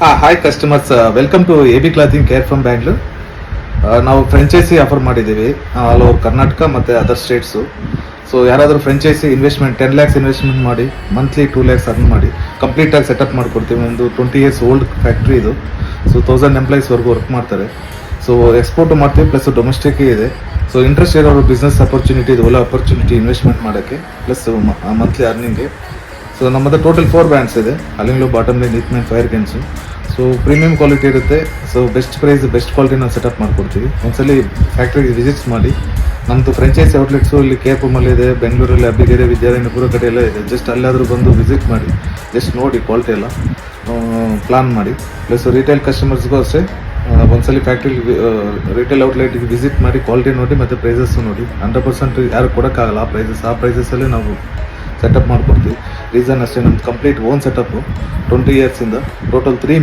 Hi customers, welcome to AB clothing care from Bangalore. ನಾವು franchise offer ಮಾಡಿದ್ದೀವಿ all over Karnataka ಮತ್ತು other states. So ಯಾರಾದರೂ franchise investment 10 lakhs investment ಮಾಡಿ monthly 2 lakhs earn ಮಾಡಿ ಕಂಪ್ಲೀಟಾಗಿ setup ಮಾಡಿಕೊಡ್ತೀವಿ. ಒಂದು 20 years ಓಲ್ಡ್ ಫ್ಯಾಕ್ಟ್ರಿ ಇದು. ಸೊ 1000 ಎಂಪ್ಲಾಯೀಸ್ವರೆಗೂ ವರ್ಕ್ ಮಾಡ್ತಾರೆ. ಸೊ ಎಕ್ಸ್ಪೋರ್ಟು ಮಾಡ್ತೀವಿ ಪ್ಲಸ್ ಡೊಮೆಸ್ಟಿಕ್ ಇದೆ. ಸೊ ಇಂಟ್ರೆಸ್ಟ್ ಇರೋರು ಬಿಸ್ನೆಸ್ ಅಪರ್ಚುನಿಟಿ ಇದು, ಒಳ್ಳೆ ಅಪರ್ಚುನಿಟಿ ಇನ್ವೆಸ್ಟ್ಮೆಂಟ್ ಮಾಡೋಕ್ಕೆ ಪ್ಲಸ್ ಮಂತ್ಲಿ ಅರ್ನಿಂಗ್ಗೆ. ಸೊ ನಮ್ಮದು ಟೋಟಲ್ 4 ಬ್ರ್ಯಾಂಡ್ಸ್ ಇದೆ: ಅಲಿಂಗ್ಲೋ, bottom line, hitman, fire guns. So premium quality ಇರುತ್ತೆ. So best price, best quality ನಾವು ಸೆಟಪ್ ಮಾಡ್ಕೊಡ್ತೀವಿ. ಒಂದ್ಸಲಿ ಫ್ಯಾಕ್ಟ್ರಿಗೆ ವಿಸಿಟ್ಸ್ ಮಾಡಿ. ನಮ್ಮದು ಫ್ರೆಂಚೈಸಿ ಔಟ್ಲೆಟ್ಸು ಇಲ್ಲಿ KPM ಇದೆ, ಬೆಂಗಳೂರಲ್ಲಿ ಅಬ್ಬಿಗೆರೆ, ವಿದ್ಯಾರಣ್ಯಪುರ ಕಡೆ ಎಲ್ಲ ಇದೆ. ಜಸ್ಟ್ ಅಲ್ಲಾದರೂ ಬಂದು ವಿಸಿಟ್ ಮಾಡಿ, ಜಸ್ಟ್ ನೋಡಿ ಕ್ವಾಲಿಟಿ ಎಲ್ಲ ಪ್ಲಾನ್ ಮಾಡಿ. ಪ್ಲಸ್ ರಿಟೇಲ್ ಕಸ್ಟಮರ್ಸ್ಗೂ ಅಷ್ಟೇ ಒಂದ್ಸಲಿ ಫ್ಯಾಕ್ಟ್ರಿ ರಿಟೇಲ್ ಔಟ್ಲೆಟ್ಗೆ ವಿಸಿಟ್ ಮಾಡಿ ಕ್ವಾಲಿಟಿ ನೋಡಿ ಮತ್ತು ಪ್ರೈಸಸ್ಸು ನೋಡಿ. 100% ಯಾರು ಕೊಡೋಕ್ಕಾಗಲ್ಲ ಆ ಪ್ರೈಸಸ್ಸಲ್ಲೇ ನಾವು ಸೆಟಪ್ ಮಾಡ್ಕೊಡ್ತೀವಿ. ರೀಸನ್ ಅಷ್ಟೇ, ನಮ್ದು ಕಂಪ್ಲೀಟ್ ಓನ್ ಸೆಟಪ್ಪು 20 years ಇಂದ ಟೋಟಲ್ 3